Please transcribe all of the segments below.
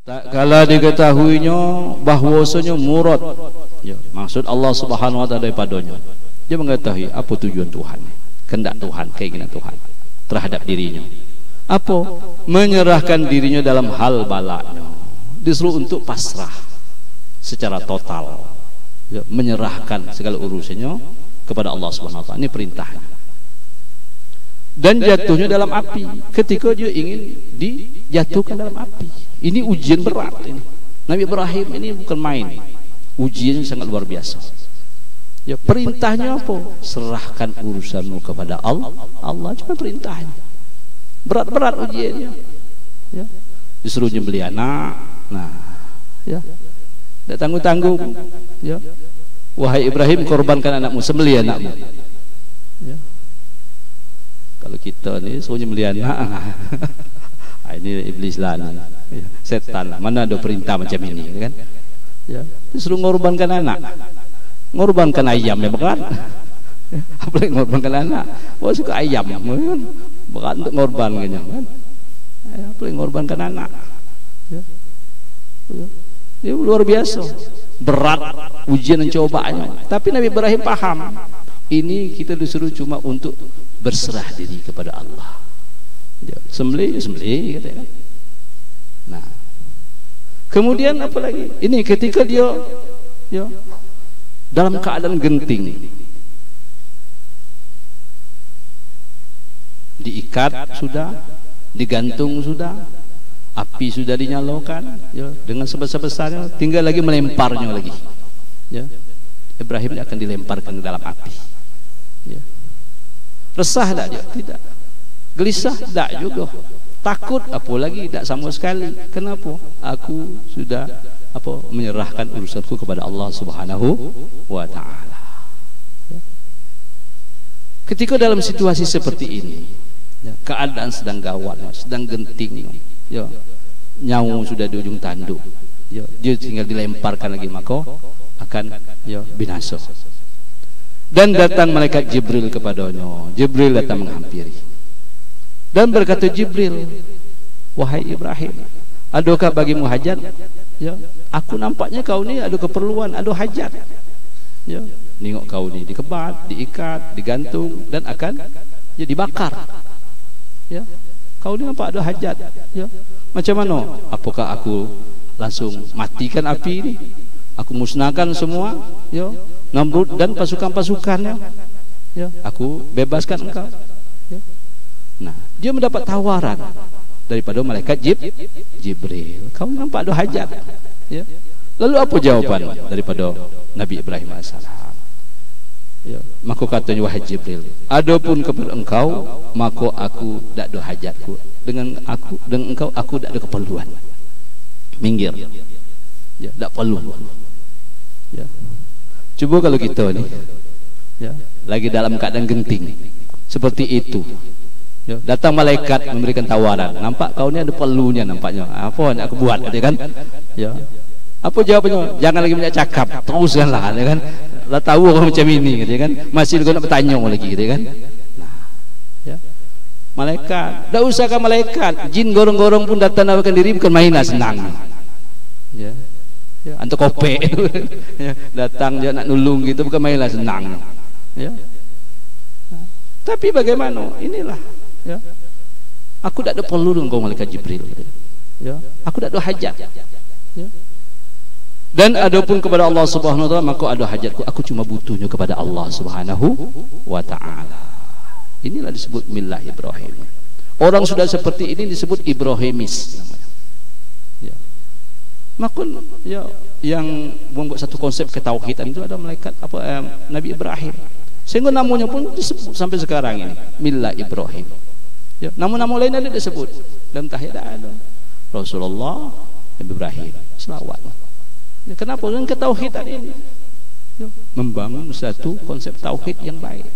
Tak kala diketahuinya bahwasanya murad, ya, maksud Allah Subhanahu wa taala daripadanya, dia mengetahui apa tujuan Tuhan, kehendak Tuhan, keinginan Tuhan terhadap dirinya. Apa? Menyerahkan dirinya dalam hal balanya, disuruh untuk pasrah secara total, ya, menyerahkan segala urusannya kepada Allah Subhanahu wa taala. Ini perintahnya. Dan jatuhnya dalam api ketika dia ingin dijatuhkan dalam api. Ini ujian berat ini. Nabi Ibrahim ini bukan main. Ujiannya sangat luar biasa. Ya, perintahnya apa? Serahkan urusanmu kepada Allah. Allah cuma perintahnya. Berat-berat ujiannya. Ya. Disuruh nyembeli anak. Nah, ya. Tidak tanggung-tanggung. Ya. Wahai Ibrahim, korbankan anakmu, sembelih anakmu. Ya. Kalau kita ni suruh nyembeli anak, ini iblis lah, setan lah. Mana ada perintah macam ini, kan? Ya, disuruh ngorbankan anak, ngorbankan ayam ya berat. Apalagi ngorbankan anak, wah suka ayam, kan? Berat untuk ngorbankannya, kan? Ya, apalagi ngorbankan anak. Ya. Ya. Ini luar biasa, berat ujian dan cobaannya. Tapi Nabi Ibrahim paham, ini kita disuruh cuma untuk berserah diri kepada Allah. Ya, sembelih katanya. Nah, kemudian apa lagi? Ini ketika dia, ya, dalam keadaan genting, diikat sudah, digantung sudah, api sudah dinyalakan, ya, dengan sebesar-besarnya, tinggal lagi melemparnya lagi. Ya, Ibrahim akan dilemparkan ke dalam api. Ya. Resah tak dia? Tidak. Gelisah tak juga. Takut apalagi tak sama sekali. Kenapa? Aku sudah menyerahkan urusanku kepada Allah Subhanahu wa taala. Ya. Ketika dalam situasi seperti ini, ya, keadaan sedang gawat, sedang genting, ya, nyawa sudah di ujung tanduk, ya, dia tinggal dilemparkan lagi, maka akan, ya, binasa. Dan datang malaikat Jibril kepadanya. Jibril datang menghampiri dan berkata, Jibril, wahai Ibrahim, adakah bagimu hajat? Ya, aku nampaknya kau ni ada keperluan, ada hajat. Ya, nengok kau ni dikebat, diikat, digantung dan akan, ya, dibakar. Ya, kau ni nampak ada hajat. Ya, macam mana? Apakah aku langsung matikan api ini? Aku musnahkan semua, ya, Namrud dan pasukan-pasukannya. Ya, aku bebaskan engkau. Ya. Nah, dia mendapat tawaran daripada malaikat Jibril. Kau nampak ada hajat. Ya. Lalu apa jawaban daripada Nabi Ibrahim AS? Ya. Maka katanya, wahai Jibril, adapun kepada engkau, maka aku tak ada hajatku. Dengan engkau, aku tak ada keperluan. Minggir. Ya, tak perlu. Ya. Cuba kalau kita ni, ya, lagi dalam keadaan genting seperti itu, ya, datang malaikat memberikan tawaran, nampak kau ni ada perlunya, nampaknya apa nak aku buat, kan? Ya, apa jawabannya? Jangan lagi banyak cakap, teruskanlah, kan? Lah tahu orang macam ini, kan? Masih juga nak bertanya lagi, kan? Nah, ya, malaikat, tak usahkan malaikat, jin gorong-gorong pun datang nawarkan diri, bukan mainlah, senang. Ya. Ya, antuk kopek, ya, datang dia nak nulung gitu, bukan mainlah, senang. Ya. Tapi bagaimana? Inilah, ya, aku tak ada perlu dengan kau malaikat Jibril. Ya, aku tak ada hajat. Ya. Dan adapun kepada Allah Subhanahu wa taala, maka ada hajatku. Aku cuma butuhnya kepada Allah Subhanahu wa taala. Inilah disebut millah Ibrahim. Orang sudah seperti ini disebut Ibrahimis namanya. Ya. Maka, ya, yang membuat satu konsep ketauhidan itu ada malaikat Nabi Ibrahim, sehingga namanya pun disebut sampai sekarang ini millah Ibrahim. Ya, nama-nama lain ada disebut dalam tahiyat, ada Rasulullah, Nabi Ibrahim, selawat. Ya, kenapa? Dengan ketauhidan ini, ya, membangun satu konsep tauhid yang baik.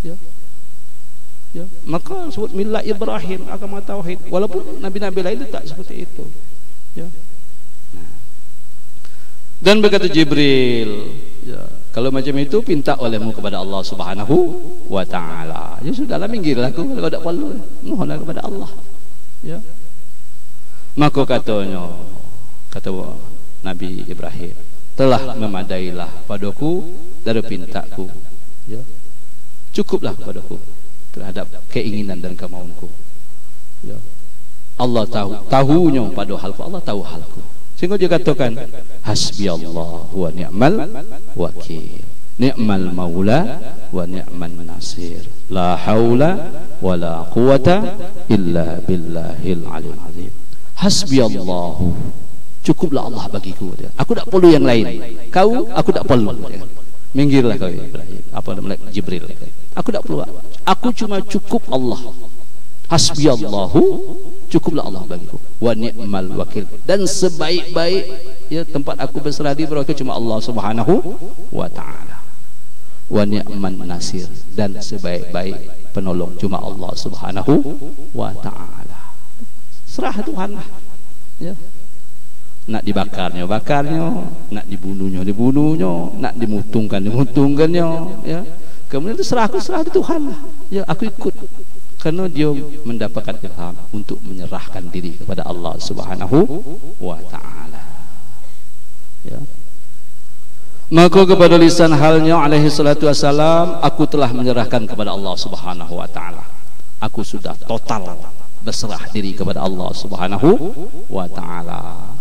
Ya. Ya, maka sebut millah Ibrahim, agama tauhid, walaupun nabi-nabi lain tak seperti itu. Ya. Dan berkata Jibril, ya, kalau macam itu pinta olehmu kepada Allah Subhanahu wa taala. Ya sudahlah, minggirlah aku, kalau tak perlu mohonlah kepada Allah. Ya. Maka katanya, Kata Nabi Ibrahim, telah memadailah padaku dari pintaku, ya. Cukuplah padaku terhadap keinginan dan kemauanku, ya. Allah tahunya pada halku, Allah tahu halku. Sehingga dia katakan, hasbiyallahu wa ni'mal wakil, ni'mal maula wa ni'man nasir, la haula wa la quwata illa billahil aliyil azim. Hasbiyallahu, cukuplah Allah bagiku, dia. Aku tak perlu yang lain. Kau, aku tak perlu, dia. Minggirlah kau Ibrahim, apa malaikat Jibril. Aku tak perlu. Aku cuma cukup Allah. Hasbiyallahu, cukuplah Allah bagiku. Wa ni'mal wakil, dan sebaik-baik, ya, tempat aku berserah diri cuma Allah Subhanahu wa taala. Wa ni'man nasir, dan sebaik-baik penolong cuma Allah Subhanahu wa taala. Serah Tuhan lah, ya. Nak dibakarnya bakarnya, nak dibunuhnya dibunuhnya, nak dimutungkannya, ya. Kemudian itu serah di Tuhan lah, ya. Aku ikut karena dia mendapatkan ilham untuk menyerahkan diri kepada Allah Subhanahu wa taala, ya. Maka kepada lisan halnya alaihi salatu wassalam, aku telah menyerahkan kepada Allah Subhanahu wa taala. Aku sudah total berserah diri kepada Allah Subhanahu wa taala.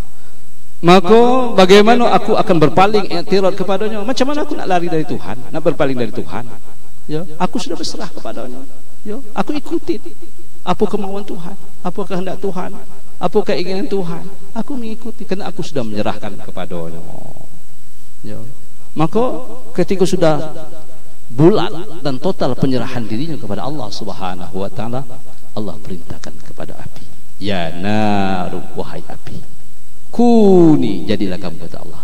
Maka bagaimana aku akan berpaling i'tirad kepadanya? Macam mana aku nak lari dari Tuhan, nak berpaling dari Tuhan? Ya, aku sudah berserah kepadanya. Ya, aku ikuti apa kemauan Tuhan, apa kehendak Tuhan, apa keinginan Tuhan. Aku mengikuti kerana aku sudah menyerahkan kepadanya. Ya. Maka ketika sudah bulat dan total penyerahan dirinya kepada Allah Subhanahu wa taala, Allah perintahkan kepada api, ya naru, wahai api, kuni, jadilah kamu, kata Allah,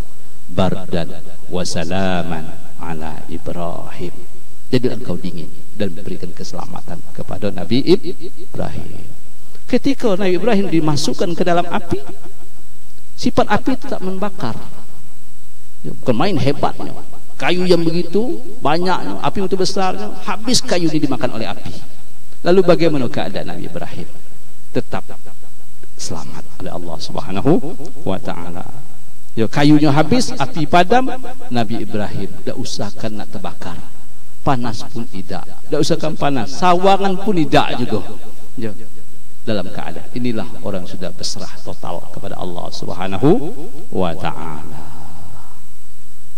bardan wa salaman ala Ibrahim, jadilah engkau dingin dan memberikan keselamatan kepada Nabi Ibrahim. Ketika Nabi Ibrahim dimasukkan ke dalam api, sifat api itu tak membakar, bukan main hebatnya. Kayu yang begitu banyaknya, api itu besarnya, habis kayu ini dimakan oleh api. Lalu bagaimana keadaan Nabi Ibrahim? Tetap selamat oleh Allah Subhanahu wa taala. Ya, kayunya habis, api padam, Nabi Ibrahim tak usahkan nak terbakar, panas pun tidak, tak usahkan panas, sawangan pun tidak juga. Ya, dalam keadaan inilah orang sudah berserah total kepada Allah Subhanahu wa taala.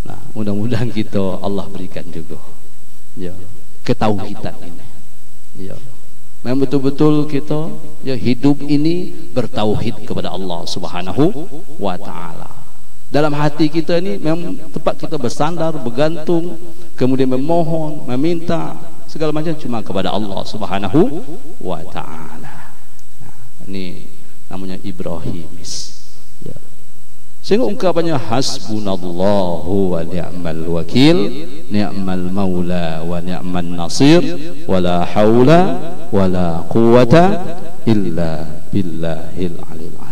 Nah, mudah-mudahan kita Allah berikan juga, ya, ketauhidan ini. Ya, memang betul-betul kita, ya, hidup ini bertauhid kepada Allah Subhanahu wa taala. Dalam hati kita ini memang tempat kita bersandar, bergantung, kemudian memohon, meminta segala macam cuma kepada Allah Subhanahu wa taala. Nah, ini namanya Ibrahimis, ya. Sehingga ungkapannya hasbunallahu wa ni'mal wakil, ni'mal maula wa ni'man nasir, wala haula wala quwata illa billahil aliyil azim.